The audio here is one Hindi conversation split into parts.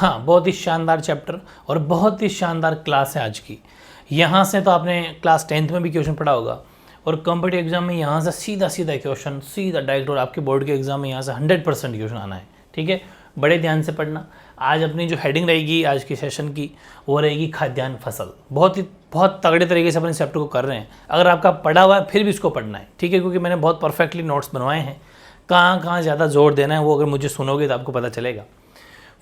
हाँ, बहुत ही शानदार चैप्टर और बहुत ही शानदार क्लास है आज की। यहाँ से तो आपने क्लास 10th में भी क्वेश्चन पढ़ा होगा और कॉम्पिटिटिव एग्जाम में यहाँ से सीधा सीधा क्वेश्चन, सीधा डायरेक्ट, और आपके बोर्ड के एग्जाम में यहाँ से 100% क्वेश्चन आना है। ठीक है, बड़े ध्यान से पढ़ना। आज अपनी जो हेडिंग रहेगी आज की सेशन की वो रहेगी खाद्यान्न फसल। बहुत तगड़े तरीके से अपने चैप्टर को कर रहे हैं। अगर आपका पढ़ा हुआ है फिर भी इसको पढ़ना है, ठीक है, क्योंकि मैंने बहुत परफेक्टली नोट्स बनवाए हैं। कहाँ कहाँ ज़्यादा जोर देना है वो अगर मुझे सुनोगे तो आपको पता चलेगा।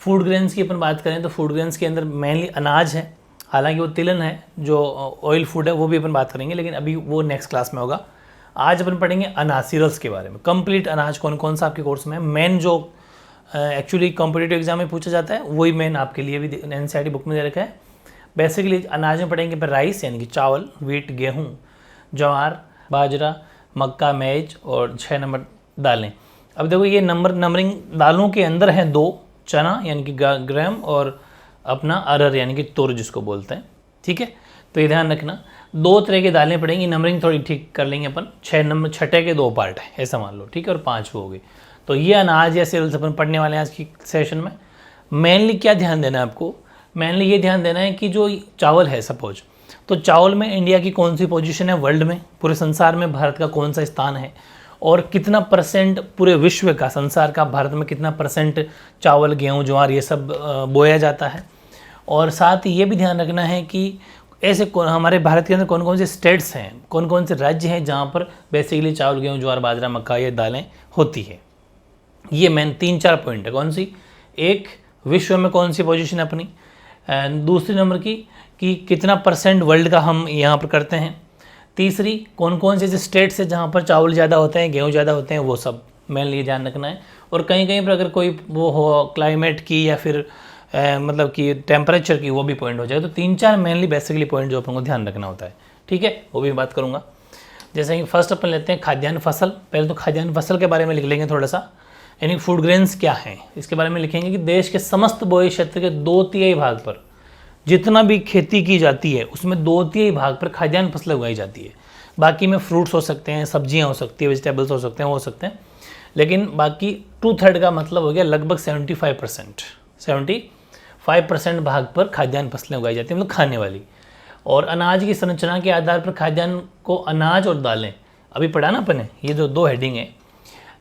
फूड ग्रेन्स की अपन बात करें तो फूड ग्रेन्स के अंदर मेनली अनाज है, हालांकि वो तिलन है जो ऑयल फूड है, वो भी अपन बात करेंगे, लेकिन अभी वो नेक्स्ट क्लास में होगा। आज अपन पढ़ेंगे अनाज, सीरियल्स के बारे में। कंप्लीट अनाज कौन कौन सा आपके कोर्स में है, मेन जो एक्चुअली कॉम्पिटिटिव एग्जाम में पूछा जाता है वही मेन आपके लिए भी एनसीईआरटी बुक में दे रखा है। बेसिकली अनाज में पढ़ेंगे पर राइस यानी कि चावल, व्हीट गेहूँ, ज्वार, बाजरा, मक्का, मेज, और 6 नंबर दालें। अब देखो ये नंबरिंग दालों के अंदर हैं 2, चना यानी कि ग्राम, और अपना अरहर यानी कि तुर जिसको बोलते हैं। ठीक है, तो ये ध्यान रखना 2 तरह की दालें पड़ेंगी। नंबरिंग थोड़ी ठीक कर लेंगे अपन। 6 नंबर, छठे के 2 पार्ट है ऐसा मान लो, ठीक है, और 5 वो हो गए। तो ये अनाज या सीरियल्स अपन पढ़ने वाले हैं आज की सेशन में। मेनली क्या ध्यान देना है आपको, मेनली ये ध्यान देना है कि जो चावल है सपोज, तो चावल में इंडिया की कौन सी पोजीशन है वर्ल्ड में, पूरे संसार में भारत का कौन सा स्थान है, और कितना परसेंट पूरे विश्व का, संसार का, भारत में कितना परसेंट चावल, गेहूँ, ज्वार ये सब बोया जाता है। और साथ ही ये भी ध्यान रखना है कि ऐसे हमारे भारत के अंदर कौन कौन से स्टेट्स हैं, कौन कौन से राज्य हैं जहाँ पर बेसिकली चावल, गेहूँ, ज्वार, बाजरा, मक्का ये दालें होती है। ये मेन 3-4 पॉइंट है। कौन सी? एक, विश्व में कौन सी पोजीशन है अपनी, दूसरी नंबर की कि कितना परसेंट वर्ल्ड का हम यहाँ पर करते हैं, तीसरी कौन कौन से स्टेट्स है जहाँ पर चावल ज़्यादा होते हैं, गेहूँ ज़्यादा होते हैं, वो सब मेनली ध्यान रखना है। और कहीं कहीं पर अगर कोई वो हो क्लाइमेट की या फिर मतलब कि टेम्परेचर की, वो भी पॉइंट हो जाए। तो 3-4 मेनली बेसिकली पॉइंट जो अपन को ध्यान रखना होता है। ठीक है, वो भी बात करूँगा। जैसे कि फर्स्ट अपन लेते हैं खाद्यान्न फसल। पहले तो खाद्यान्न फसल के बारे में लिख लेंगे थोड़ा सा, यानी फूड ग्रेन्स क्या हैं इसके बारे में लिखेंगे कि देश के समस्त बोए क्षेत्र के 2/3 भाग पर जितना भी खेती की जाती है उसमें 2/3 भाग पर खाद्यान्न फसलें उगाई जाती है। बाकी में फ्रूट्स हो सकते हैं, सब्जियां हो सकती है, वेजिटेबल्स हो सकते हैं, वो हो सकते हैं, लेकिन बाकी 2/3 का मतलब हो गया लगभग 75% भाग पर खाद्यान्न फसलें उगाई जाती हैं, मतलब खाने वाली। और अनाज की संरचना के आधार पर खाद्यान्न को अनाज और दालें, अभी पढ़ा ना अपन ने, ये जो 2 हेडिंग है,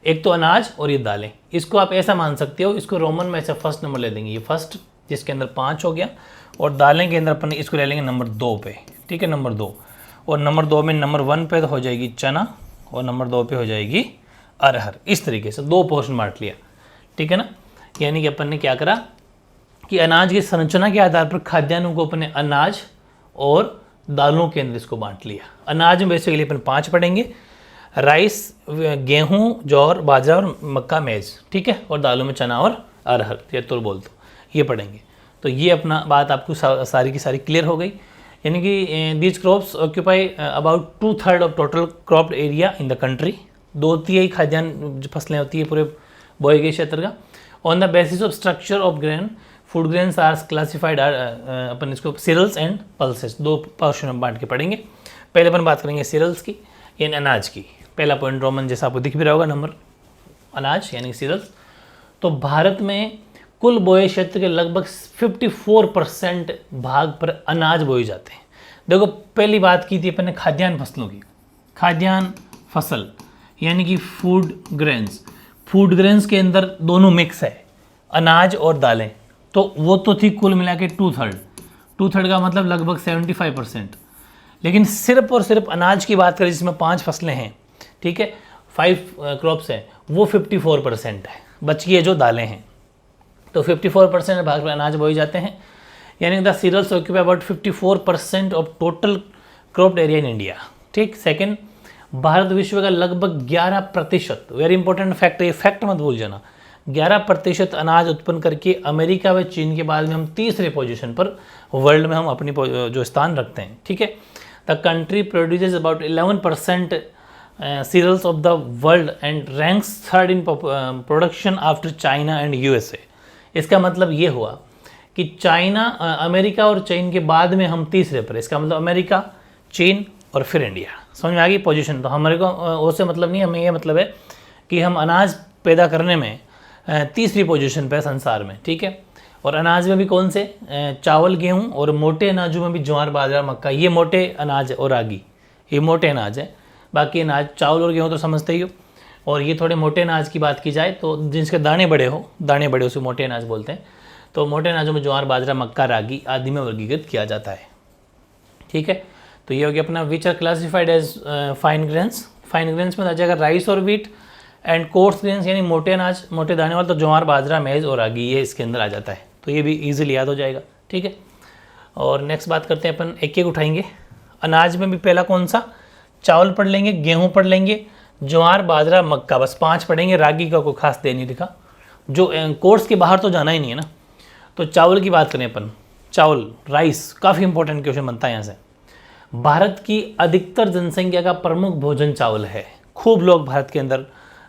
एक तो अनाज और ये दालें, इसको आप ऐसा मान सकते हो, इसको रोमन में ऐसे फर्स्ट नंबर ले देंगे, ये फर्स्ट जिसके अंदर 5 हो गया, और दालें के अंदर अपन इसको ले लेंगे नंबर 2 पे। ठीक है, नंबर 2, और नंबर 2 में नंबर 1 पे तो हो जाएगी चना, और नंबर 2 पे हो जाएगी अरहर। इस तरीके से 2 पोर्शन बांट लिया। ठीक है ना, यानी कि अपन ने क्या करा कि अनाज की संरचना के आधार पर खाद्यान्नों को अपने अनाज और दालों के अंदर इसको बांट लिया। अनाज में बेसिकली अपन 5 पढ़ेंगे, राइस, गेहूँ, ज्वार, बाजरा और मक्का, मेज। ठीक है, और दालों में चना और अरहर या तुर बोल दो, ये पढ़ेंगे। तो ये अपना बात आपको सारी की सारी क्लियर हो गई। यानी कि these crops occupy about 2/3 of total cropped area in the country. 2/3 खाद्यान्न फसलें होती है पूरे बोए गए क्षेत्र का। On the basis of structure of grain, food grains are classified, अपन इसको सीरियल्स एंड पल्सेस 2 पोर्शन में बांट के पढ़ेंगे। पहले अपन बात करेंगे सीरियल्स की यानी अनाज की। पहला पॉइंट रोमन जैसा आपको दिख भी रहा होगा नंबर, अनाज यानी सीरियल्स। तो भारत में कुल बोए क्षेत्र के लगभग 54% भाग पर अनाज बोए जाते हैं। देखो पहली बात की थी अपन ने खाद्यान्न फसलों की, खाद्यान्न फसल यानी कि फूड ग्रेन्स। फूड ग्रेन्स के अंदर दोनों मिक्स है, अनाज और दालें। तो वो तो थी कुल मिला के 2/3 का मतलब लगभग 75%। लेकिन सिर्फ और सिर्फ अनाज की बात करें जिसमें 5 फसलें हैं, ठीक है, 5 क्रॉप्स हैं, वो 54% है। बच गई है जो दालें हैं। तो 54% भाग पर अनाज बोए जाते हैं, यानी the cereals occupy about 54% of total cropped area in India. ठीक। सेकेंड, भारत विश्व का लगभग 11%, वेरी इंपॉर्टेंट फैक्ट, ये फैक्ट मत भूल जाना, 11% अनाज उत्पन्न करके अमेरिका व चीन के बाद में हम तीसरे पोजीशन पर वर्ल्ड में हम अपनी जो स्थान रखते हैं। ठीक है। The country produces about 11% cereals of the world and ranks third in production after China and USA। इसका मतलब ये हुआ कि चाइना, अमेरिका और चीन के बाद में हम तीसरे पर। इसका मतलब अमेरिका, चीन और फिर इंडिया। समझ में आ गई पोजीशन। तो हमारे को उससे मतलब नहीं, हमें ये मतलब है कि हम अनाज पैदा करने में तीसरी पोजीशन पे संसार में। ठीक है। और अनाज में भी कौन से, चावल गेहूँ, और मोटे अनाजों में भी ज्वार बाजरा मक्का, ये मोटे अनाज है, और रागी ये मोटे अनाज है। बाकी अनाज चावल और गेहूँ तो समझते ही हो। और ये थोड़े मोटे अनाज की बात की जाए तो जिसके दाने बड़े उसे मोटे अनाज बोलते हैं। तो मोटे अनाजों में ज्वार बाजरा मक्का रागी आदि में वर्गीकृत किया जाता है। ठीक है, तो ये हो गया अपना which are classified as fine grains. Fine grains में आ जाएगा राइस और व्हीट, एंड कोर्स ग्रेन्स यानी मोटे अनाज मोटे दाने वाला तो ज्वार बाजरा मेज और रागी, ये इसके अंदर आ जाता है। तो ये भी ईजिली याद हो जाएगा। ठीक है, और नेक्स्ट बात करते हैं अपन, एक एक उठाएंगे। अनाज में भी पहला कौन सा, चावल पढ़ लेंगे, गेहूँ पढ़ लेंगे, ज्वार बाजरा मक्का, बस 5 पढ़ेंगे। रागी का कोई खास दे नहीं लिखा, जो कोर्स के बाहर तो जाना ही नहीं है ना। तो चावल की बात करें अपन, चावल राइस काफ़ी इंपॉर्टेंट क्वेश्चन बनता है यहाँ से। भारत की अधिकतर जनसंख्या का प्रमुख भोजन चावल है, खूब लोग भारत के अंदर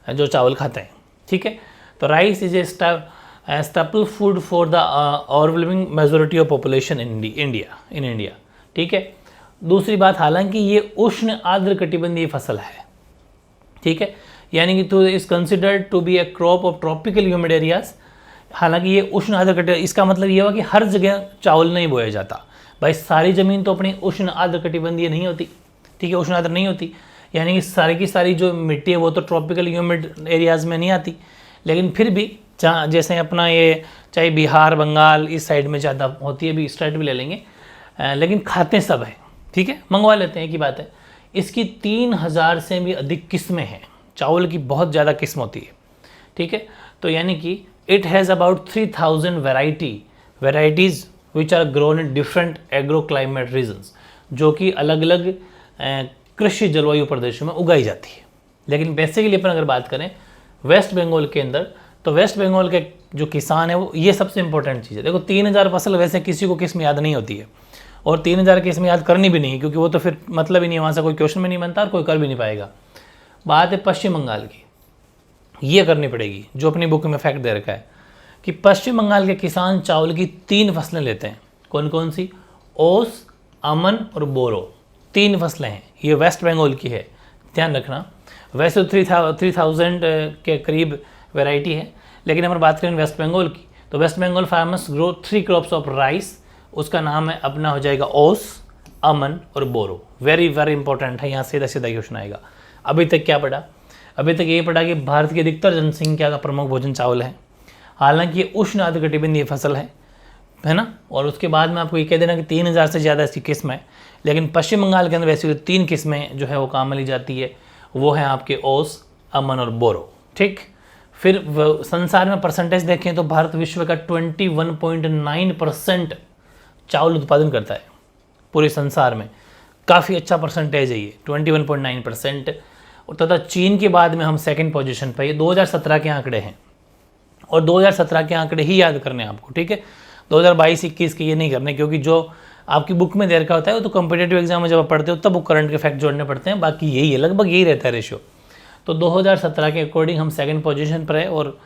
जो चावल खाते हैं। ठीक है, तो rice is a staple food for the overwhelming majority of population in India. ठीक है, दूसरी बात, हालांकि ये उष्ण आर्द्र कटिबंधीय फसल है। ठीक है, यानी कि तो is considered to be a crop of tropical humid areas. हालांकि ये उष्ण आर्द्र कटिबंधीय, इसका मतलब ये हुआ कि हर जगह चावल नहीं बोया जाता। भाई सारी ज़मीन तो अपनी उष्ण आर्द्र कटिबंधीय नहीं होती। ठीक है, उष्ण आर्द्र नहीं होती, यानी कि सारी की सारी जो मिट्टी है वो तो ट्रॉपिकल ह्यूमिड एरियाज़ में नहीं आती। लेकिन फिर भी जहाँ जैसे अपना ये चाहे बिहार बंगाल इस साइड में ज़्यादा होती है, भी स्टेट भी ले लेंगे, लेकिन खाते सब है। ठीक है, मंगवा लेते हैं, की बात है। इसकी 3000 से भी अधिक किस्में हैं, चावल की बहुत ज़्यादा किस्म होती है। ठीक है, तो यानी कि it has about 3000 varieties which are grown in different agro climate regions, जो कि अलग अलग कृषि जलवायु प्रदेशों में उगाई जाती है। लेकिन बेसिकली अपन अगर बात करें वेस्ट बंगाल के अंदर, तो वेस्ट बंगाल के जो किसान है वो ये सबसे इंपॉर्टेंट चीज़ है। देखो 3000 फसल वैसे किसी को किस्म याद नहीं होती है, और 3000 किस्म याद करनी भी नहीं, क्योंकि वो तो फिर मतलब ही नहीं है, वहाँ से कोई क्वेश्चन में नहीं बनता और कोई कर भी नहीं पाएगा। बात है पश्चिम बंगाल की, ये करनी पड़ेगी, जो अपनी बुक में फैक्ट दे रखा है कि पश्चिम बंगाल के किसान चावल की 3 फसलें लेते हैं। कौन कौन सी, ओस, अमन और बोरो, 3 फसलें हैं। ये वेस्ट बंगाल की है, ध्यान रखना। वैसे तो 3000 के करीब वैरायटी है, लेकिन अगर बात करें वेस्ट बंगाल की, तो West Bengal farmers grow 3 crops of rice, उसका नाम है अपना हो जाएगा ओस, अमन और बोरो। वेरी वेरी इंपॉर्टेंट है, यहाँ सीधा सीधा क्वेश्चन आएगा। अभी तक क्या पढ़ा, अभी तक ये पढ़ा कि भारत की अधिकतर जनसंख्या का प्रमुख भोजन चावल है। हालांकि ये उष्ण आर्द्र कटिबंधीय फसल है ना। और उसके बाद में आपको ये कह देना कि 3000 से ज़्यादा इसकी किस्म है, लेकिन पश्चिम बंगाल के अंदर वैसे 3 किस्में जो है वो काम में ली जाती है, वो है आपके ओस, अमन और बोरो। ठीक, फिर संसार में परसेंटेज देखें तो भारत विश्व का 21.9% चावल उत्पादन करता है पूरे संसार में। काफ़ी अच्छा परसेंटेज है ये 21.9%। और तथा चीन के बाद में हम 2nd पोजीशन पर, ये 2017 के आंकड़े हैं, और 2017 के आंकड़े ही याद करने हैं आपको। ठीक है, 2022-21 के ये नहीं करने, क्योंकि जो आपकी बुक में दे रखा होता है वो तो कॉम्पिटेटिव एग्जाम में जब आप पढ़ते हो तब वो करंट के फैक्ट जोड़ने पड़ते हैं, बाकी यही है, लगभग यही रहता है रेशियो। तो 2017 के अकॉर्डिंग हम 2nd पोजीशन पर है, और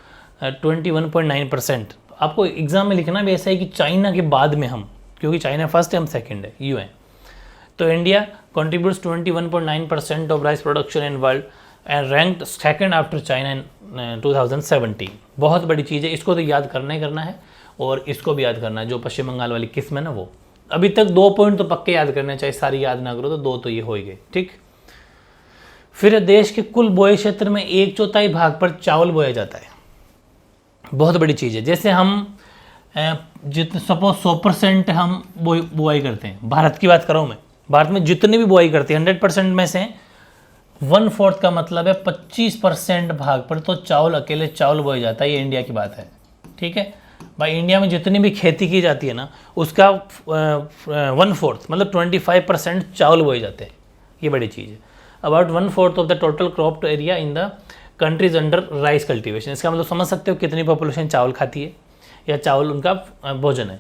21.9%। आपको एग्जाम में लिखना भी ऐसा है कि चाइना के बाद में हम, क्योंकि चाइना फर्स्ट है हम सेकंड है, यूँ है। तो India contributes 21.9% of rice production in world and ranked 2nd after China in 2017। बहुत बड़ी चीज़ है, इसको तो याद करना ही करना है, और इसको भी याद करना है, जो पश्चिम बंगाल वाली किस्म है ना वो। अभी तक 2 पॉइंट तो पक्के याद करने चाहिए, सारी याद ना करो तो 2 तो ये हो ही गए। ठीक, फिर देश के कुल बोए क्षेत्र में 1/4 भाग पर चावल बोया जाता है। बहुत बड़ी चीज़ है। जैसे हम जितने सपोज 100% हम बुआई करते हैं, भारत की बात कर रहा हूँ मैं, भारत में जितने भी बुआई करते हैं 100% में से 1/4 का मतलब है 25% भाग पर तो चावल, अकेले चावल बोया जाता है। ये इंडिया की बात है। ठीक है भाई, इंडिया में जितनी भी खेती की जाती है ना, उसका 1/4 मतलब 25% चावल बोए जाते हैं। ये बड़ी चीज़ है। About 1/4 of the total cropped area in the countries under rice cultivation. इसका मतलब समझ सकते हो कितनी पॉपुलेशन चावल खाती है, या चावल उनका भोजन है।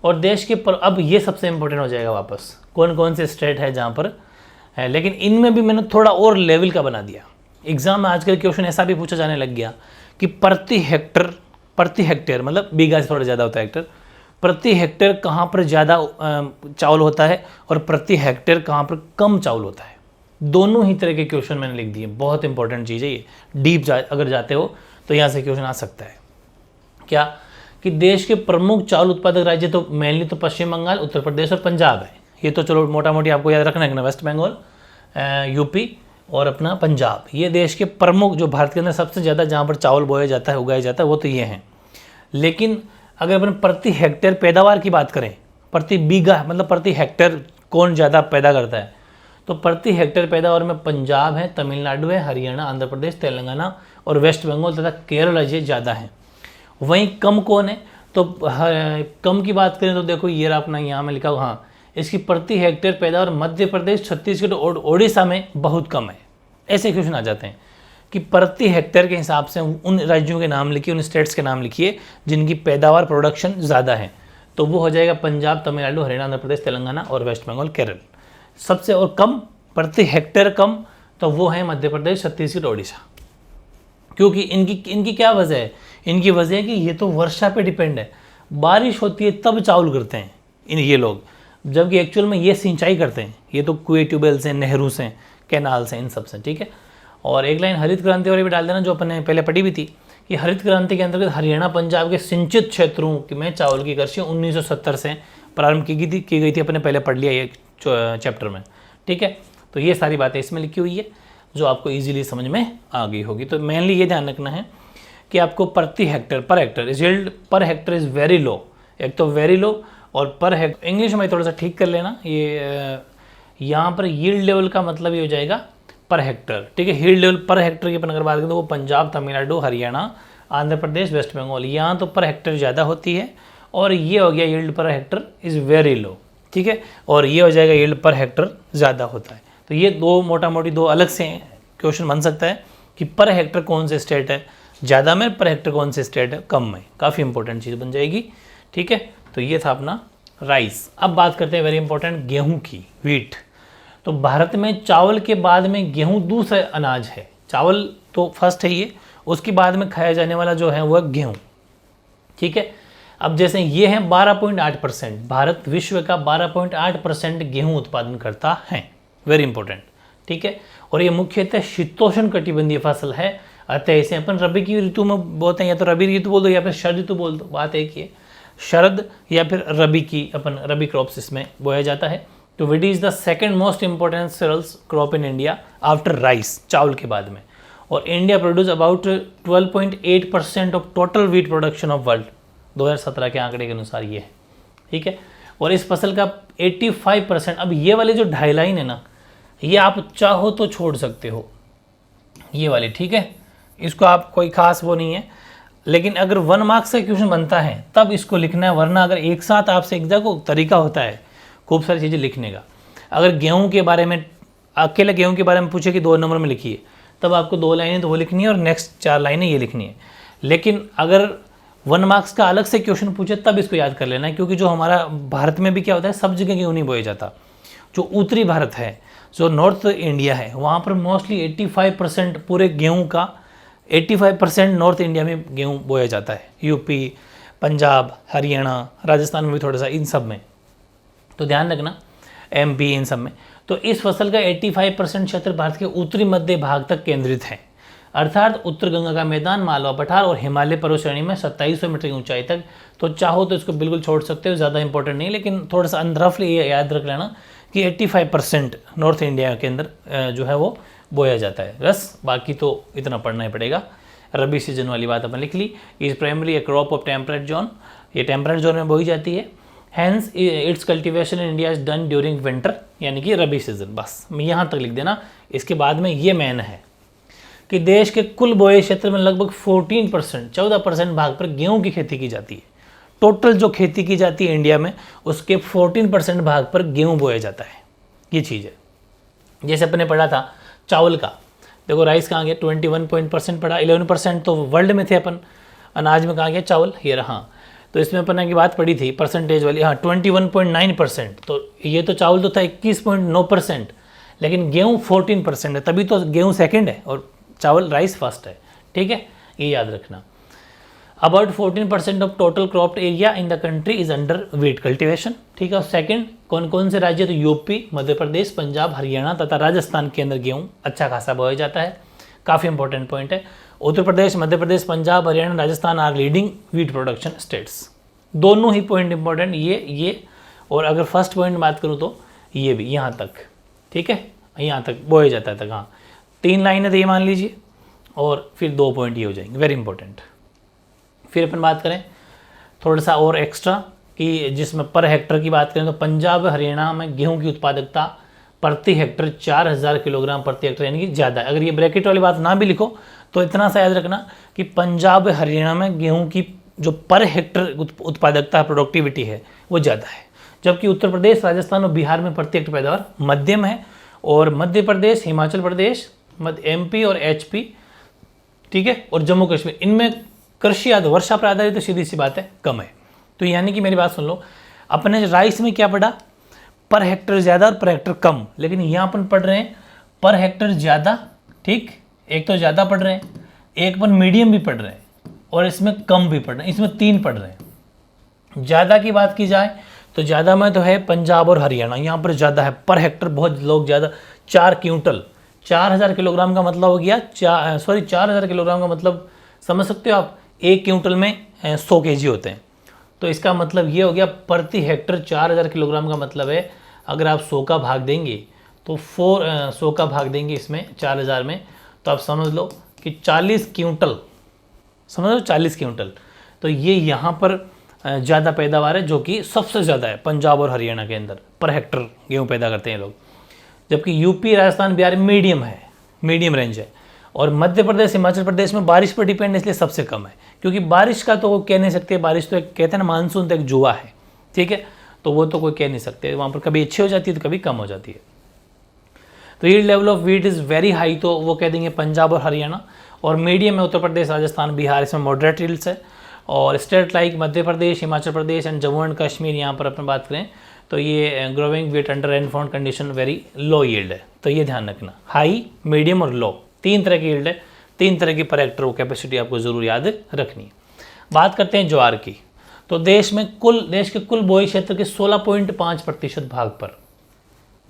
और देश के अब ये सबसे इंपॉर्टेंट हो जाएगा वापस, कौन कौन से स्टेट है जहाँ पर है। लेकिन इनमें भी मैंने थोड़ा और लेवल का बना दिया। एग्जाम में आजकल क्वेश्चन ऐसा भी पूछा जाने लग गया कि प्रति हेक्टेयर मतलब बीघा से थोड़ा ज़्यादा होता है हेक्टेयर, प्रति हेक्टेयर कहाँ पर ज़्यादा चावल होता है और प्रति हेक्टेयर कहाँ पर कम चावल होता है। दोनों ही तरह के क्वेश्चन मैंने लिख दिए। बहुत इंपॉर्टेंट चीज़ है ये, डीप अगर जाते हो तो यहाँ से क्वेश्चन आ सकता है। क्या कि देश के प्रमुख चावल उत्पादक राज्य तो मेनली तो पश्चिम बंगाल, उत्तर प्रदेश और पंजाब है। ये तो चलो मोटा मोटी आपको याद रखना है ना, वेस्ट बंगाल, यूपी और अपना पंजाब, ये देश के प्रमुख जो भारत के अंदर सबसे ज़्यादा जहाँ पर चावल बोया जाता है, उगाया जाता है, वो तो ये हैं। लेकिन अगर अपन प्रति हेक्टेयर पैदावार की बात करें, प्रति बीघा मतलब प्रति हेक्टेयर कौन ज़्यादा पैदा करता है, तो प्रति हेक्टेयर पैदावार में पंजाब है, तमिलनाडु है, हरियाणा, आंध्र प्रदेश, तेलंगाना और वेस्ट बंगाल तथा केरल राज्य ज़्यादा हैं। वहीं कम कौन है, तो कम की बात करें तो देखो ये अपना यहाँ में लिखा हुआ, हाँ इसकी प्रति हेक्टेयर पैदावार मध्य प्रदेश, छत्तीसगढ़ और ओडिशा में बहुत कम है। ऐसे क्वेश्चन आ जाते हैं कि प्रति हेक्टेयर के हिसाब से उन राज्यों के नाम लिखिए, उन स्टेट्स के नाम लिखिए जिनकी पैदावार प्रोडक्शन ज़्यादा है, तो वो हो जाएगा पंजाब, तमिलनाडु, हरियाणा, आंध्र प्रदेश, तेलंगाना और वेस्ट बंगाल, केरल। सबसे और कम प्रति हेक्टेयर कम तो वो है मध्य प्रदेश, छत्तीसगढ़, ओडिशा। क्योंकि इनकी क्या वजह है, इनकी वजह है कि ये तो वर्षा पे डिपेंड है, बारिश होती है तब चावल करते हैं ये लोग, जबकि एक्चुअल में ये सिंचाई करते हैं, ये तो कुएं, ट्यूबवेल से, नहरू से, कैनाल से, इन सब से, ठीक है। और एक लाइन हरित क्रांति वाली भी डाल देना, जो अपन ने पहले पढ़ी भी थी कि हरित क्रांति के अंतर्गत हरियाणा, पंजाब के सिंचित क्षेत्रों में चावल की कृषि 1970 से प्रारंभ की गई थी, अपने पहले पढ़ लिया ये चैप्टर में, ठीक है। तो ये सारी बातें इसमें लिखी हुई है जो आपको इजीली समझ में आ गई होगी। तो मेनली ये ध्यान रखना है कि आपको प्रति hectare, per hectare, yield per hectare is very low, एक तो वेरी लो और पर हेक्टेयर, इंग्लिश में थोड़ा सा ठीक कर लेना, ये यहाँ पर यील्ड लेवल का मतलब ये हो जाएगा पर हेक्टेयर, ठीक है। यील्ड लेवल पर हेक्टेयर की अपन अगर बात करें तो वो पंजाब, तमिलनाडु, हरियाणा, आंध्र प्रदेश, वेस्ट बंगाल, यहाँ तो पर हेक्टेयर ज़्यादा होती है, और ये हो गया yield per hectare is very low, ठीक है। और ये हो जाएगा यील्ड पर हेक्टेयर ज़्यादा होता है। तो ये दो मोटा मोटी दो अलग से क्वेश्चन बन सकता है कि पर हेक्टेयर कौन से स्टेट है ज़्यादा में, पर हेक्टेयर कौन से स्टेट है कम में, काफ़ी इंपॉर्टेंट चीज़ बन जाएगी, ठीक है। तो ये था अपना राइस। अब बात करते हैं वेरी इंपॉर्टेंट गेहूं की, व्हीट। तो भारत में चावल के बाद में गेहूं दूसरा अनाज है, चावल तो फर्स्ट है ये, उसके बाद में खाया जाने वाला जो है वह गेहूं, ठीक है। अब जैसे ये है 12.8%, भारत विश्व का 12.8% गेहूं उत्पादन करता है, वेरी इंपॉर्टेंट, ठीक है। और ये मुख्यतः शीतोष्ण कटिबंधीय फसल है, अतः इसे अपन रबी की ऋतु में बोलते हैं, या तो रबी ऋतु बोल दो या फिर शरद ऋतु बोल दो, बात एक ही है, शरद या फिर रबी की अपन रबी क्रॉप्स इसमें बोया जाता है। तो wheat is the second most important cereals crop in India after rice, चावल के बाद में। और India produce about 12.8% of total wheat production of world, 2017 के आंकड़े के अनुसार ये है, ठीक है। और इस फसल का 85%, अब ये वाले जो 2.5 लाइन है ना, ये आप चाहो तो छोड़ सकते हो, ये वाले, ठीक है, इसको आप कोई खास वो नहीं है, लेकिन अगर 1 मार्क्स का क्वेश्चन बनता है तब इसको लिखना है, वरना अगर एक साथ आपसे एक जगह तरीका होता है खूब सारी चीज़ें लिखने का। अगर गेहूं के बारे में, अकेले गेहूं के बारे में पूछे कि 2 नंबर में लिखिए, तब आपको 2 लाइनें तो वो लिखनी है और नेक्स्ट 4 लाइनें ये लिखनी है। लेकिन अगर 1 मार्क्स का अलग से क्वेश्चन पूछे तब इसको याद कर लेना है, क्योंकि जो हमारा भारत में भी क्या होता है, सब जगह गेहूँ नहीं बोया जाता। जो उत्तरी भारत है, जो नॉर्थ इंडिया है, वहाँ पर मोस्टली 85% पूरे गेहूँ का 85% नॉर्थ इंडिया में गेहूँ बोया जाता है, यूपी, पंजाब, हरियाणा, राजस्थान में भी थोड़ा सा, इन सब में तो ध्यान रखना, एमपी, इन सब में। तो इस फसल का 85% क्षेत्र भारत के उत्तरी मध्य भाग तक केंद्रित है, अर्थात उत्तर गंगा का मैदान, मालवा पठार और हिमालय पर्वत श्रेणी में 2700 मीटर की ऊंचाई तक। तो चाहो तो इसको बिल्कुल छोड़ सकते हो, ज़्यादा इंपॉर्टेंट नहीं, लेकिन थोड़ा सा रफली ये याद रख लेना कि 85% नॉर्थ इंडिया के अंदर जो है वो बोया जाता है, बस बाकी तो इतना पढ़ना ही पड़ेगा। रबी सीजन वाली बात अपन लिख ली, is primary a crop of temperate zone, ये टेम्परेट जोन में बोई जाती है, hence its cultivation in India is done during winter, यानी कि रबी सीजन। बस यहाँ तक लिख देना। इसके बाद में ये मैन है कि देश के कुल बोए क्षेत्र में लगभग 14% भाग पर गेहूं की खेती की जाती है। टोटल जो खेती की जाती है इंडिया में, उसके 14% भाग पर गेहूं बोया जाता है, ये चीज़ है। जैसे अपने पढ़ा था चावल का, देखो राइस कहाँ गया, 21% पढ़ा, 11% तो वर्ल्ड में थे अपन, अनाज में कहाँ गया चावल, ये रहा। तो इसमें अपन की बात पड़ी थी परसेंटेज वाली, हाँ 21.9%, तो ये तो चावल तो था 21.9%, लेकिन गेहूँ 14% है, तभी तो गेहूँ सेकेंड है और चावल राइस फर्स्ट है, ठीक है, ये याद रखना। About 14% of total cropped area in the country is under wheat cultivation, ठीक है। और सेकंड कौन कौन से राज्य, तो यूपी, मध्य प्रदेश, पंजाब, हरियाणा तथा राजस्थान के अंदर गेहूं अच्छा खासा बोया जाता है, काफ़ी इंपॉर्टेंट पॉइंट है। Uttar Pradesh, Madhya Pradesh, Punjab, Haryana, Rajasthan are leading wheat production states. दोनों ही पॉइंट इंपॉर्टेंट, ये और अगर फर्स्ट पॉइंट बात करूँ तो ये भी यहाँ तक, ठीक है, यहाँ तक बोया जाता है तक। हाँ, 3 लाइन है तो ये मान लीजिए, और फिर 2 पॉइंट ये हो जाएंगे, वेरी इंपॉर्टेंट। फिर अपन बात करें थोड़ा सा और एक्स्ट्रा कि जिसमें पर हेक्टर की बात करें तो पंजाब हरियाणा में गेहूं की उत्पादकता प्रति हेक्टर 4000 किलोग्राम प्रति हेक्टर, यानी कि ज़्यादा है। अगर ये ब्रैकेट वाली बात ना भी लिखो तो इतना सा याद रखना कि पंजाब हरियाणा में गेहूं की जो पर हेक्टर उत्पादकता प्रोडक्टिविटी है वो ज़्यादा है, जबकि उत्तर प्रदेश, राजस्थान और बिहार में प्रति हेक्टर पैदावार मध्यम है, और मध्य प्रदेश, हिमाचल प्रदेश, MP और HP, ठीक है, और जम्मू कश्मीर, इनमें कृषि वर्षा पर आधारित तो सीधी सी बात है कम है। तो यानी कि मेरी बात सुन लो, अपने राइस में क्या पढ़ा, पर हेक्टर ज़्यादा और पर हेक्टर कम, लेकिन यहाँ अपन पढ़ रहे हैं पर हेक्टर ज़्यादा, ठीक, एक तो ज़्यादा पढ़ रहे हैं, एक अपन मीडियम भी पढ़ रहे हैं, और इसमें कम भी पढ़ रहे हैं, इसमें 3 पढ़ रहे हैं। ज़्यादा की बात की जाए तो ज़्यादा में तो है पंजाब और हरियाणा, यहाँ पर ज़्यादा है पर हेक्टर, बहुत लोग ज़्यादा, 4 क्विंटल, 4000 किलोग्राम का मतलब हो गया 4000 किलोग्राम का मतलब समझ सकते हो आप, 1 क्विंटल में 100 kg होते हैं। तो इसका मतलब ये हो गया प्रति हेक्टर 4000 किलोग्राम का मतलब है, अगर आप 100 का भाग देंगे तो 100 का भाग देंगे इसमें 4000 में, तो आप समझ लो कि 40 क्विंटल, समझ लो 40 क्विंटल। तो ये यहाँ पर ज़्यादा पैदावार है, जो कि सबसे ज़्यादा है पंजाब और हरियाणा के अंदर, पर हेक्टर गेहूँ पैदा करते हैं लोग। जबकि यूपी, राजस्थान, बिहार मीडियम है, मीडियम रेंज है, और मध्य प्रदेश, हिमाचल प्रदेश में बारिश पर डिपेंड, इसलिए सबसे कम है, क्योंकि बारिश का तो वो कह नहीं सकते, बारिश तो एक कहते हैं ना, मानसून तो एक जुआ है, ठीक है, तो वो तो कोई कह नहीं सकते, वहाँ पर कभी अच्छी हो जाती है तो कभी कम हो जाती है। तो yield level of wheat is very high, तो वो कह देंगे पंजाब और हरियाणा, और मीडियम है उत्तर प्रदेश, राजस्थान, बिहार, इसमें मॉडरेट यील्ड्स है। और state like Madhya Pradesh, Himachal Pradesh and Jammu and Kashmir, यहाँ पर अपन बात करें तो ये growing wheat under rainfed condition very low yield है। तो ये ध्यान रखना, हाई, मीडियम और लो, 3 तरह की यील्ड है, 3 तरह की पर हेक्टर वो कैपेसिटी आपको जरूर याद रखनी है। बात करते हैं ज्वार की, तो देश के कुल बोई क्षेत्र के 16.5% भाग पर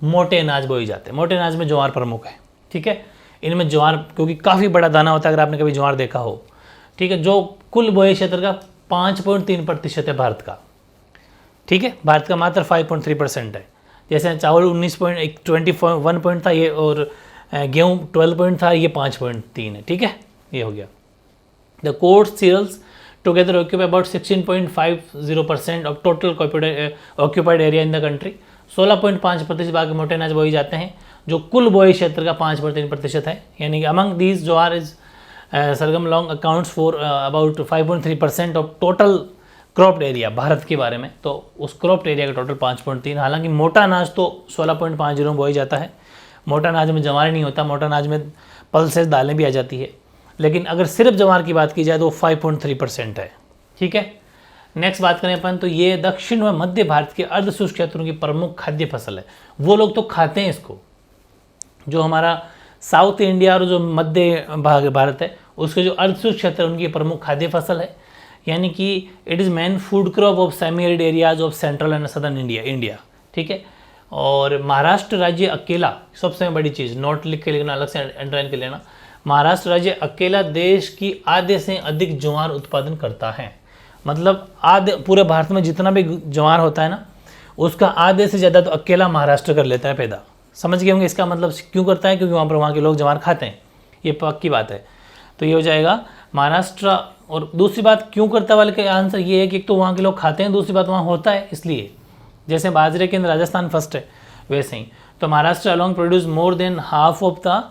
मोटे अनाज बोए जाते हैं। मोटे अनाज में ज्वार प्रमुख है, ठीक है, इनमें ज्वार क्योंकि काफ़ी बड़ा दाना होता है, अगर आपने कभी ज्वार देखा हो, ठीक है, जो कुल बोए क्षेत्र का 5.3% है भारत का, ठीक है, भारत का मात्र 5.3% है। जैसे चावल 21 पॉइंट था ये, और गेहूँ 12 पॉइंट था, ये 5.3 है, ठीक है, ये हो गया। The coarse cereals together occupy about 16.50% of total occupied area in the country. 16.5% भाग मोटे अनाज बोए जाते हैं, जो कुल बोए क्षेत्र का 5.3% है, यानी कि among these jowar is Sargam long accounts for about 5.3% of total cropped area Bharat के बारे में। तो उस क्रॉप्ड एरिया का टोटल 5.3, हालांकि मोटा अनाज तो 16.50 में बोया जाता है। मोटा अनाज में ज्वार नहीं होता, मोटा अनाज में पल्सेस दालें भी आ जाती है, लेकिन अगर सिर्फ ज्वार की बात की जाए तो 5.3% है, ठीक है। नेक्स्ट बात करें अपन, तो ये दक्षिण व मध्य भारत के अर्ध शुष्क क्षेत्रों की प्रमुख खाद्य फसल है। वो लोग तो खाते हैं इसको, जो हमारा साउथ इंडिया और जो मध्य भाग भारत है उसके जो अर्ध शुष्क क्षेत्र है उनकी प्रमुख खाद्य फसल है, यानी कि it is main food crop of semi arid areas of central and southern India, ठीक है। और महाराष्ट्र राज्य अकेला, सबसे बड़ी चीज़, नोट लिख के लिखना, अलग से अंडरलाइन कर लेना, महाराष्ट्र राज्य अकेला देश की आधे से अधिक ज्वार उत्पादन करता है। मतलब आधे, पूरे भारत में जितना भी ज्वार होता है ना, उसका आधे से ज़्यादा तो अकेला महाराष्ट्र कर लेता है पैदा। समझ गए होंगे इसका मतलब क्यों करता है, क्योंकि वहाँ के लोग ज्वार खाते हैं, ये पक्की बात है। तो ये हो जाएगा महाराष्ट्र। और दूसरी बात क्यों करता वाले का आंसर ये है कि एक तो वहाँ के लोग खाते हैं, दूसरी बात वहाँ होता है इसलिए। जैसे बाजरे के अंदर राजस्थान फर्स्ट है, वैसे ही तो Maharashtra along produce more than half of the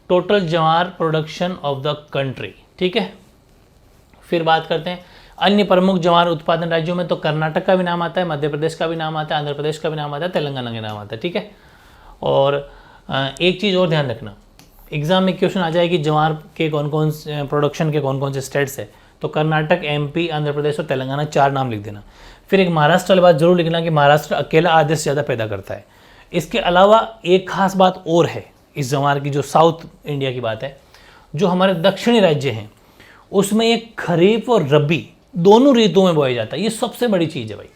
total jowar production of the country, ठीक है। फिर बात करते हैं अन्य प्रमुख ज्वार उत्पादन राज्यों में, तो कर्नाटक का भी नाम आता है, मध्य प्रदेश का भी नाम आता है, आंध्र प्रदेश का भी नाम आता है, तेलंगाना का नाम आता है, ठीक है। और एक चीज़ और ध्यान रखना, एग्जाम में क्वेश्चन आ जाए कि ज्वार के कौन कौन से प्रोडक्शन के कौन कौन से स्टेट्स है, तो कर्नाटक, MP, आंध्र प्रदेश और तेलंगाना, 4 नाम लिख देना। फिर एक महाराष्ट्र वाली बात जरूर लिखना कि महाराष्ट्र अकेला आधे से ज़्यादा पैदा करता है। इसके अलावा एक खास बात और है इस ज्वार की, जो साउथ इंडिया की बात है, जो हमारे दक्षिणी राज्य हैं उसमें एक खरीफ और रबी दोनों ऋतुओं में बोया जाता है। ये सबसे बड़ी चीज़ है भाई,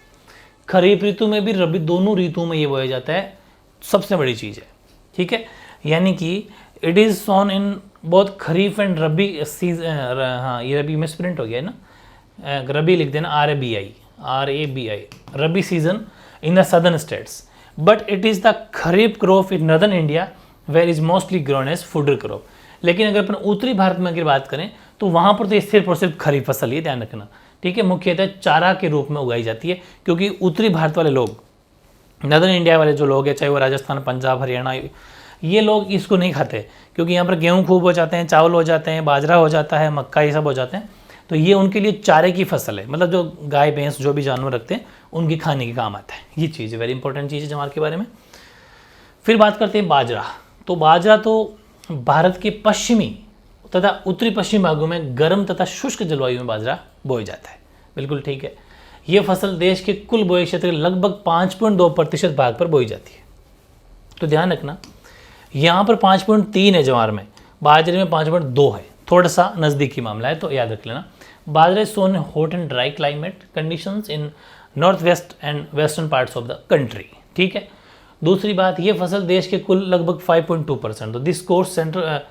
खरीफ ऋतु में भी, रबी, दोनों ऋतुओं में ये बोया जाता है, सबसे बड़ी चीज़ है, ठीक है। यानी कि इट इज़ सोन इन बहुत खरीफ एंड रबी सीजन, हाँ ये रबी में स्प्रिंट हो गया है ना, रबी लिख देना, RABI, rabi season in the southern states, but it is the kharif crop in northern India where is mostly grown as fodder crop. लेकिन अगर अपन उत्तरी भारत में अगर बात करें तो वहाँ पर तो सिर्फ और सिर्फ खरीफ फसल, ये ध्यान रखना, ठीक है, मुख्यतः चारा के रूप में उगाई जाती है, क्योंकि उत्तरी भारत वाले लोग, नदर्न इंडिया वाले जो लोग हैं, चाहे वो राजस्थान, पंजाब, हरियाणा, ये लोग इसको नहीं खाते, क्योंकि यहाँ पर गेहूँ खूब हो जाते हैं, चावल हो जाते हैं, बाजरा हो जाता है, मक्का, ये सब हो जाते हैं, तो ये उनके लिए चारे की फसल है, मतलब जो गाय भैंस जो भी जानवर रखते हैं उनके खाने के काम आता है। ये चीज़ वेरी इंपॉर्टेंट चीज़ है ज्वार के बारे में। फिर बात करते हैं बाजरा। तो बाजरा तो भारत के पश्चिमी तथा उत्तरी पश्चिमी भागों में गर्म तथा शुष्क जलवायु में बाजरा बोया जाता है, बिल्कुल ठीक है। ये फसल देश के कुल बोए क्षेत्र के लगभग 5.2% भाग पर बोई जाती है। तो ध्यान रखना, यहाँ पर 5.3 है ज्वार में, बाजरे में 5.2 है, थोड़ा सा नज़दीकी मामला है, तो याद रख लेना। Bajra sown hot and dry climate conditions in north west and western parts of the country, ठीक है। दूसरी बात, ये फसल देश के कुल लगभग 5.2%, तो this course centre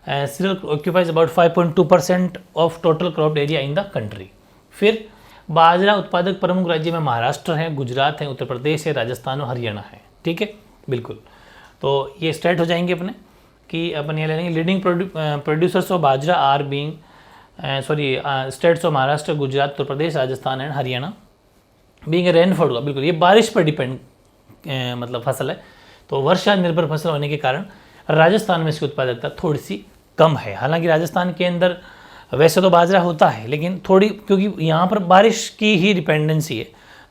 serial occupies about 5.2% of total crop area in the country. फिर बाजरा उत्पादक प्रमुख राज्य में महाराष्ट्र है, गुजरात है, उत्तर प्रदेश है, राजस्थान और हरियाणा है, ठीक है, बिल्कुल। तो ये स्टेट हो जाएंगे अपने कि अपन ये ले लेंगे, leading producers of bajra are being states of Maharashtra, Gujarat, Uttar Pradesh, Rajasthan and Haryana. Being rainfall का, बिल्कुल ये बारिश पर डिपेंड मतलब फसल है, तो वर्षा निर्भर फसल होने के कारण राजस्थान में इसकी उत्पादकता थोड़ी सी कम है। हालांकि राजस्थान के अंदर वैसे तो बाजरा होता है, लेकिन थोड़ी, क्योंकि यहाँ पर बारिश की ही डिपेंडेंसी है,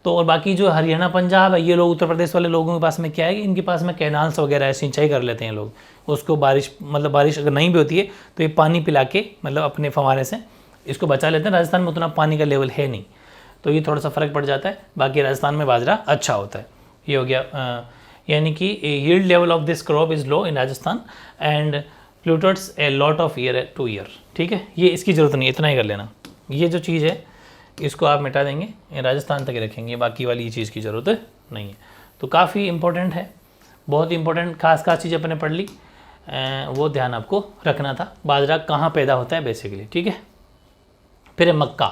तो और बाकी जो हरियाणा, पंजाब है, ये लोग उत्तर प्रदेश वाले लोगों के पास में क्या है कि इनके पास में कैनाल्स वगैरह है, सिंचाई कर लेते हैं लोग, उसको बारिश मतलब बारिश अगर नहीं भी होती है तो ये पानी पिला के मतलब अपने फव्वारे से इसको बचा लेते हैं। राजस्थान में उतना पानी का लेवल है नहीं, तो ये थोड़ा सा फ़र्क पड़ जाता है। बाकी राजस्थान में बाजरा अच्छा होता है। ये हो गया, यानी कि yield level of this crop is low in Rajasthan and flutters a lot of year to year, ठीक है। ये इसकी ज़रूरत नहीं है, इतना ही कर लेना। ये जो चीज़ है इसको आप मिटा देंगे, राजस्थान तक रखेंगे, बाकी वाली ये चीज़ की ज़रूरत नहीं है। तो काफ़ी इंपॉर्टेंट है, बहुत इंपॉर्टेंट, खास चीज़ अपने पढ़ ली, वो ध्यान आपको रखना था। बाजरा कहाँ पैदा होता है बेसिकली, ठीक है। फिर है मक्का।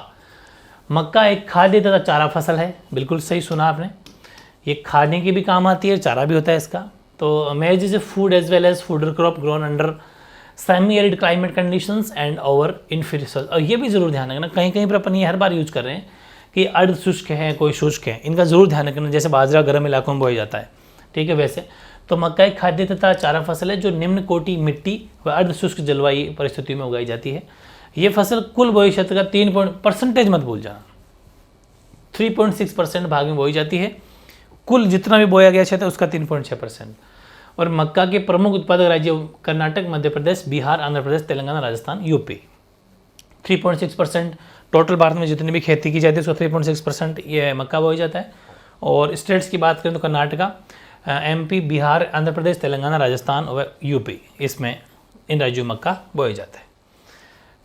मक्का एक खाद्य तथा चारा फसल है, बिल्कुल सही सुना आपने। ये खाने की भी काम आती है, चारा भी होता है इसका। तो maize is a food as well as fodder crop grown under semi arid climate conditions and over inferior soil. और ये भी ज़रूर ध्यान रखना, कहीं कहीं पर अपन ये हर बार यूज कर रहे हैं कि अर्ध शुष्क है, कोई शुष्क है, इनका ज़रूर ध्यान रखना। जैसे बाजरा गर्म इलाकों में बोया जाता है, ठीक है, वैसे तो मक्का एक खाद्य तथा चारा फसल है जो निम्न कोटि मिट्टी व अर्ध शुष्क जलवायु परिस्थितियों में उगाई जाती है। ये फसल कुल बोई क्षेत्र का 3% मत भूल जाना, 3.6% भाग में बोई जाती है। कुल जितना भी बोया गया क्षेत्र उसका 3.6%। और मक्का के प्रमुख उत्पादक राज्य कर्नाटक, मध्य प्रदेश, बिहार, आंध्र प्रदेश, तेलंगाना, राजस्थान, यूपी। 3.6% टोटल भारत में जितनी भी खेती की जाती है उसका 3.6% ये मक्का बोया जाता है। और स्टेट्स की बात करें तो कर्नाटका, MP, बिहार, आंध्र प्रदेश, तेलंगाना, राजस्थान और यूपी, इसमें इन राज्यों में मक्का बोया जाता है।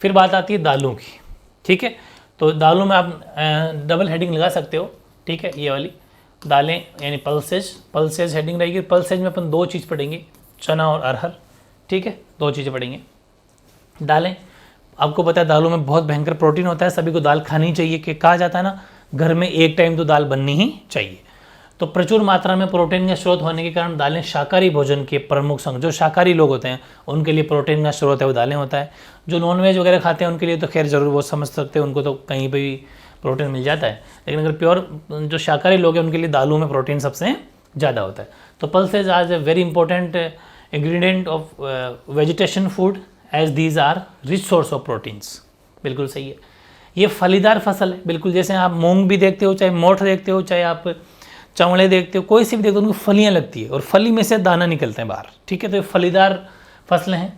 फिर बात आती है दालों की, ठीक है। तो दालों में आप डबल हेडिंग लगा सकते हो, ठीक है, ये वाली दालें यानी पल्सेज हेडिंग रहेगी। पल्सेज में अपन 2 चीज़ पढ़ेंगे, चना और अरहर, ठीक है, 2 चीज़ें पढ़ेंगे। दालें, आपको पता है दालों में बहुत भयंकर प्रोटीन होता है, सभी को दाल खानी चाहिए, कि कहा जाता है ना घर में एक टाइम तो दाल बननी ही चाहिए। तो प्रचुर मात्रा में प्रोटीन का स्रोत होने के कारण दालें शाकाहारी भोजन के प्रमुख संग, जो शाकाहारी लोग होते हैं उनके लिए प्रोटीन का स्रोत है वो दालें होता है। जो नॉनवेज वगैरह खाते हैं उनके लिए तो खैर ज़रूर वो समझ सकते हैं, उनको तो कहीं पर भी प्रोटीन मिल जाता है, लेकिन अगर प्योर जो शाकाहारी लोग हैं उनके लिए दालों में प्रोटीन सबसे ज़्यादा होता है। तो pulses are a very important ingredient of vegetation food as these are rich source of proteins, बिल्कुल सही है। ये फलीदार फसल है, बिल्कुल जैसे आप मूंग भी देखते हो, चाहे मोठ देखते हो, चाहे आप चवड़े देखते हो, कोई सी भी देखते हो, उनको फलियाँ लगती है और फली में से दाना निकलते हैं बाहर, ठीक है। तो ये फलीदार फसलें हैं।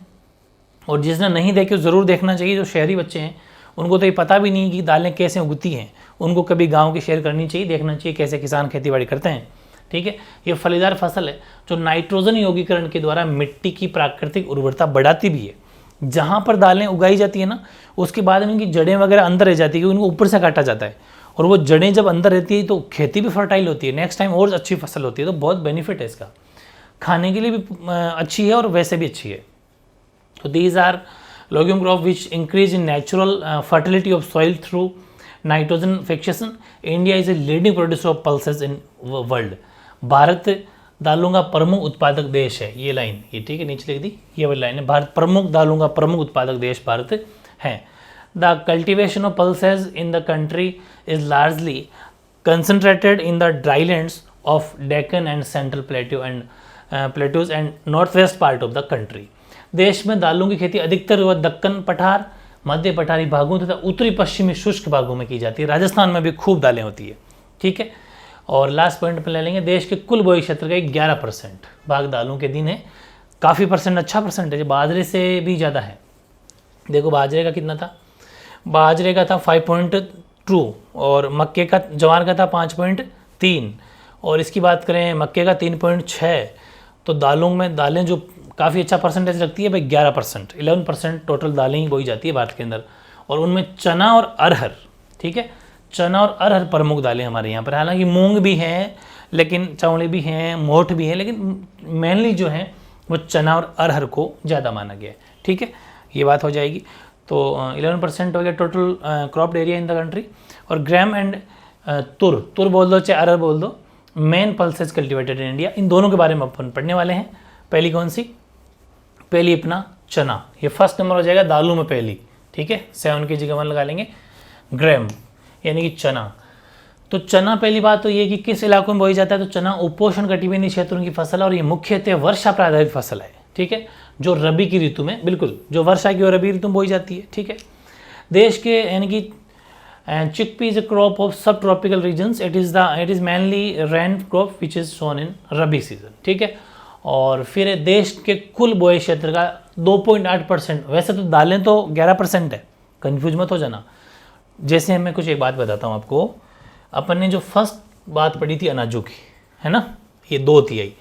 और जिसने नहीं देखे ज़रूर देखना चाहिए, जो शहरी बच्चे हैं उनको तो ये पता भी नहीं कि दालें कैसे उगती हैं, उनको कभी गांव की शेयर करनी चाहिए, देखना चाहिए कैसे किसान खेतीबाड़ी करते हैं, ठीक है। ये फलीदार फसल है जो नाइट्रोजन यौगीकरण के द्वारा मिट्टी की प्राकृतिक उर्वरता बढ़ाती भी है। जहाँ पर दालें उगाई जाती है ना, उसके बाद में इनकी जड़ें वगैरह अंदर रह जाती है, क्योंकि उनको ऊपर से काटा जाता है, और वो जड़ें जब अंदर रहती है तो खेती भी फर्टाइल होती है, नेक्स्ट टाइम और अच्छी फसल होती है। तो बहुत बेनिफिट है इसका, खाने के लिए भी अच्छी है और वैसे भी अच्छी है। तो these are legume crop which increase in natural fertility of soil through nitrogen fixation. India is a leading producer of pulses in world. Bharat दालों का प्रमुख उत्पादक देश है। ये लाइन, ये ठीक है, नीचे लिख दी, ये वाली लाइन है। भारत प्रमुख दालों का प्रमुख उत्पादक देश भारत है। The cultivation of pulses in the country is largely concentrated in the drylands of Deccan and central plateaus and north west part of the country. देश में दालों की खेती अधिकतर वह दक्कन पठार, मध्य पठारी भागों तथा उत्तरी पश्चिमी शुष्क भागों में की जाती है। राजस्थान में भी खूब दालें होती है, ठीक है। और लास्ट पॉइंट पर ले लेंगे, देश के कुल बोई क्षेत्र का 11% भाग दालों के दिन है। काफ़ी परसेंट, अच्छा परसेंटेज, बाजरे से भी ज़्यादा है। देखो बाजरे का कितना था, बाजरे का था 5.2 और मक्के का, ज्वार का था 5.3 और इसकी बात करें मक्के का 3.6। तो दालों में दालें जो काफ़ी अच्छा परसेंटेज रखती है भाई 11%, 11% टोटल दालें ही बोई जाती है भारत के अंदर। और उनमें चना और अरहर, ठीक है, चना और अरहर प्रमुख दालें हमारे यहाँ पर। हालांकि मूंग भी हैं, लेकिन चावले भी हैं, मोठ भी हैं, लेकिन मेनली जो है वो चना और अरहर को ज़्यादा माना गया है, ठीक है। ये बात हो जाएगी। तो 11% हो गया total cropped area in the country. और ग्राम एंड तुर बोल दो चाहे अरहर बोल दो, main pulses cultivated in India. इन दोनों के बारे में अपन पढ़ने वाले हैं। पहली कौन सी, पहली अपना चना, ये फर्स्ट नंबर हो जाएगा दालों में पहली, ठीक है। 7 की जगह 1 लगा लेंगे। ग्राम यानी कि चना, तो चना पहली बात तो ये कि किस इलाकों में बोई जाता है, तो चना उपोष्ण कटिबंधीय क्षेत्रों की फसल है और ये मुख्यतः वर्षा पर आधारित फसल है, ठीक है, जो रबी की ऋतु में, बिल्कुल जो वर्षा की और रबी ऋतु में बोई जाती है, ठीक है। देश के यानी कि chickpea is a crop of sub tropical regions, it is mainly rain crop which is sown in rabi season, ठीक है। और फिर देश के कुल बोए क्षेत्र का 2.8%, वैसे तो दालें तो 11% है, कंफ्यूज मत हो जाना। जैसे मैं कुछ एक बात बताता हूँ आपको, अपन ने जो फर्स्ट बात पढ़ी थी अनाजों की, है ना, ये 2 तिहाई।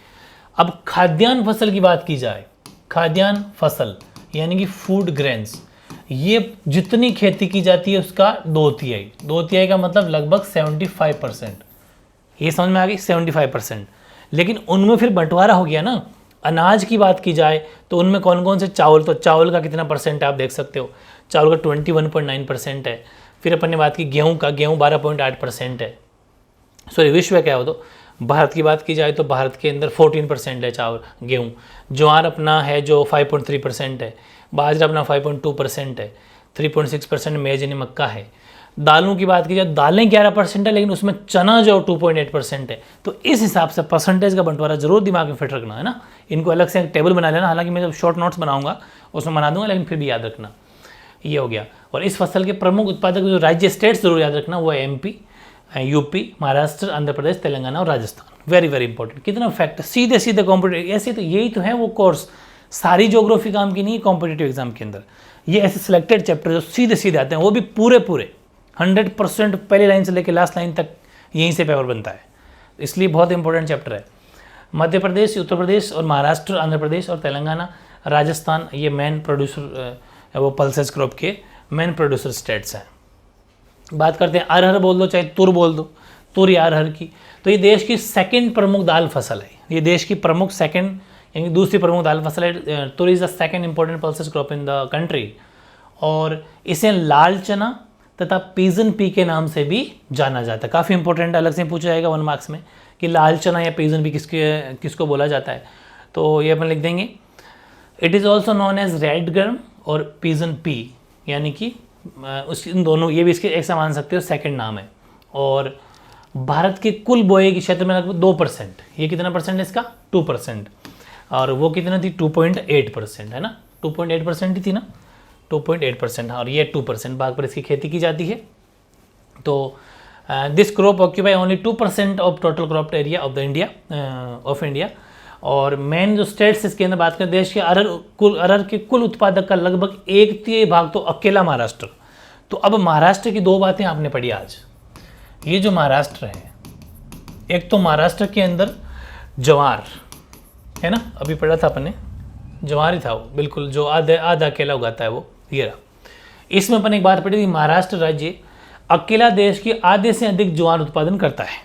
अब खाद्यान्न फसल की बात की जाए, खाद्यान्न फसल यानी कि फूड ग्रेन्स, ये जितनी खेती की जाती है उसका 2 तिहाई। 2 तिहाई का मतलब लगभग 75%, ये समझ में आ गई, 75%। लेकिन उनमें फिर बंटवारा हो गया ना। अनाज की बात की जाए तो उनमें कौन कौन से चावल, तो चावल का कितना परसेंट है आप देख सकते हो, चावल का 21.9% है। फिर अपन ने बात की गेहूं का, गेहूं 12.8% है। सॉरी विश्व क्या हो, तो भारत की बात की जाए तो भारत के अंदर 14% है चावल, गेहूं। ज्वार अपना है जो 5.3% है, बाजरा अपना 5.2% है, 3.6% मेज यानी मक्का है। दालों की बात की जाए, दालें 11% है, लेकिन उसमें चना जो 2.8% है। तो इस हिसाब से परसेंटेज का बंटवारा जरूर दिमाग में फिट रखना है ना। इनको अलग से एक टेबल बना लेना, हालांकि मैं जब शॉर्ट नोट्स बनाऊंगा उसमें बना दूंगा, लेकिन फिर भी याद रखना। ये हो गया। और इस फसल के प्रमुख उत्पादक जो राज्य स्टेट्स जरूर याद रखना, वो है MP, UP, महाराष्ट्र, आंध्र प्रदेश, तेलंगाना और राजस्थान। Very very important. कितना फैक्ट, सीधे सीधे कॉम्पिटेटिव, ऐसे तो यही तो है वो कोर्स, सारी ज्योग्राफी काम की नहीं, कॉम्पिटेटिव एग्जाम के अंदर ये ऐसे सिलेक्टेड चैप्टर जो सीधे सीधे आते हैं, वो भी पूरे 100% पहली लाइन से लेकर लास्ट लाइन तक यहीं से पेपर बनता है, इसलिए बहुत इंपॉर्टेंट चैप्टर है। मध्य प्रदेश, उत्तर प्रदेश और महाराष्ट्र, आंध्र प्रदेश और तेलंगाना, राजस्थान, ये मेन प्रोड्यूसर, वो पल्सेस क्रॉप के मेन प्रोड्यूसर स्टेट्स हैं। बात करते हैं अरहर बोल दो चाहे तुर बोल दो, तुर या अरहर की, तो ये देश की सेकंड प्रमुख दाल फसल है। ये देश की प्रमुख सेकंड यानी दूसरी प्रमुख दाल फसल है। तुर is the second important pulses crop in the country. और इसे लाल चना तथा पीजन पी के नाम से भी जाना जाता है। काफ़ी इंपॉर्टेंट, अलग से पूछा जाएगा 1 मार्क्स में कि लाल चना या पीजन पी किसको बोला जाता है, तो ये अपन लिख देंगे। It is also known as red gram और पीजन पी, यानी कि उस इन दोनों, ये भी इसके ऐसा मान सकते हो सेकंड नाम है। और भारत के कुल बोए के क्षेत्र में लगभग 2%, ये कितना परसेंट है इसका, 2%, और वो कितना थी 2.8% है ना, 2.8% ही थी ना, 2.8%, और ये 2% भाग पर इसकी खेती की जाती है। तो this crop occupy only 2% of total crop area of the India. और मेन जो स्टेट्स इसके अंदर बात करें, देश के अरहर के कुल उत्पादक का लगभग 1/3 भाग तो अकेला महाराष्ट्र। तो अब महाराष्ट्र की 2 बातें आपने पढ़ी आज। ये जो महाराष्ट्र है, एक तो महाराष्ट्र के अंदर ज्वार है ना, अभी पढ़ा था अपने, ज्वार ही था वो, बिल्कुल जो आधा अकेला उगाता है वो, ये रहा। इसमें अपन एक बात पढ़ी थी, महाराष्ट्र राज्य अकेला देश की आधे से अधिक ज्वार उत्पादन करता है।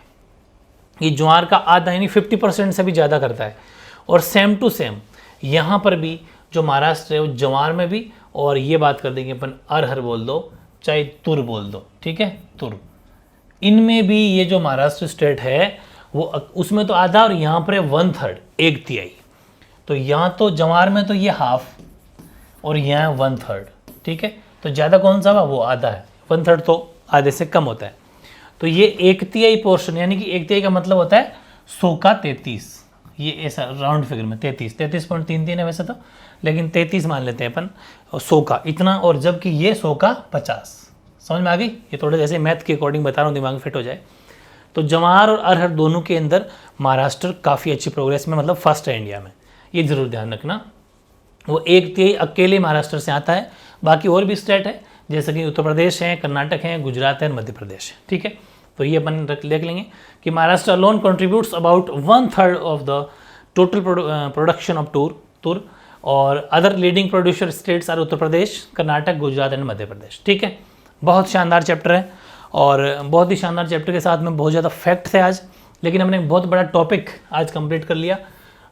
ये ज्वार का आधा यानी 50% से भी ज़्यादा करता है। और सेम टू सेम यहाँ पर भी जो महाराष्ट्र है वो जवार में भी, और ये बात कर देंगे अपन अरहर बोल दो, चाहे तुर बोल दो, ठीक है, तुर, इनमें भी ये जो महाराष्ट्र स्टेट है वो उसमें तो आधा, और यहाँ पर है 1/3, 1/3। तो यहाँ तो जवार में तो ये हाफ, और यहाँ 1/3, ठीक है। तो ज़्यादा कौन सा हुआ, वो आधा है, 1/3 तो आधे से कम होता है। तो ये 1/3 पोर्शन, यानी कि 1/3 का मतलब होता है 100 का 33, ये ऐसा राउंड फिगर में 33.33 है वैसे तो, लेकिन 33 मान लेते हैं अपन, 100 का इतना, और जबकि ये 100 का 50। समझ में आ गई? ये थोड़ा जैसे मैथ के अकॉर्डिंग बता रहा हूँ, दिमाग में फिट हो जाए। तो जवार और अरहर दोनों के अंदर महाराष्ट्र काफ़ी अच्छी प्रोग्रेस में, मतलब फर्स्ट है इंडिया में, ये ज़रूर ध्यान रखना। वो 1/3 अकेले महाराष्ट्र से आता है, बाकी और भी स्टेट है जैसे कि उत्तर प्रदेश है, कर्नाटक है, गुजरात है, मध्य प्रदेश है, ठीक है। तो ये अपन देख लेंगे कि Maharashtra alone contributes about 1/3 of the total production of tur, और other leading producer states are Uttar Pradesh, Karnataka, Gujarat and Madhya Pradesh, ठीक है। बहुत शानदार चैप्टर है, और बहुत ही शानदार चैप्टर के साथ में बहुत ज़्यादा फैक्ट थे आज, लेकिन हमने बहुत बड़ा टॉपिक आज कंप्लीट कर लिया।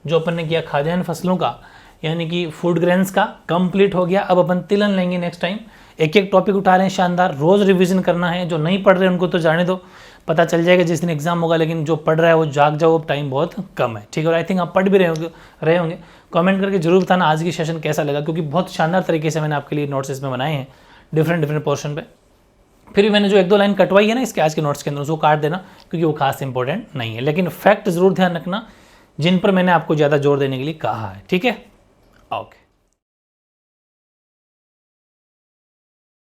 जो अपन ने किया खाद्यान्न फसलों का, यानी कि फूड ग्रेन्स का, कंप्लीट हो गया। अब अपन तिलहन लेंगे नेक्स्ट टाइम, एक एक टॉपिक उठा रहे हैं शानदार, रोज़ रिवीजन करना है। जो नहीं पढ़ रहे उनको तो जाने दो, पता चल जाएगा जिस दिन एग्जाम होगा, लेकिन जो पढ़ रहा है वो जाग जाओ, अब टाइम बहुत कम है, ठीक है। और आई थिंक आप पढ़ भी रहे होंगे। कमेंट करके जरूर बताना आज की सेशन कैसा लगा, क्योंकि बहुत शानदार तरीके से मैंने आपके लिए नोट्स इसमें बनाए हैं डिफरेंट पोर्शन पे। फिर भी मैंने जो 1-2 लाइन कटवाई है ना इसके आज के नोट्स के अंदर, उसको काट देना, क्योंकि वो खास इंपॉर्टेंट नहीं है, लेकिन फैक्ट जरूर ध्यान रखना जिन पर मैंने आपको ज़्यादा जोर देने के लिए कहा है, ठीक है। ओके।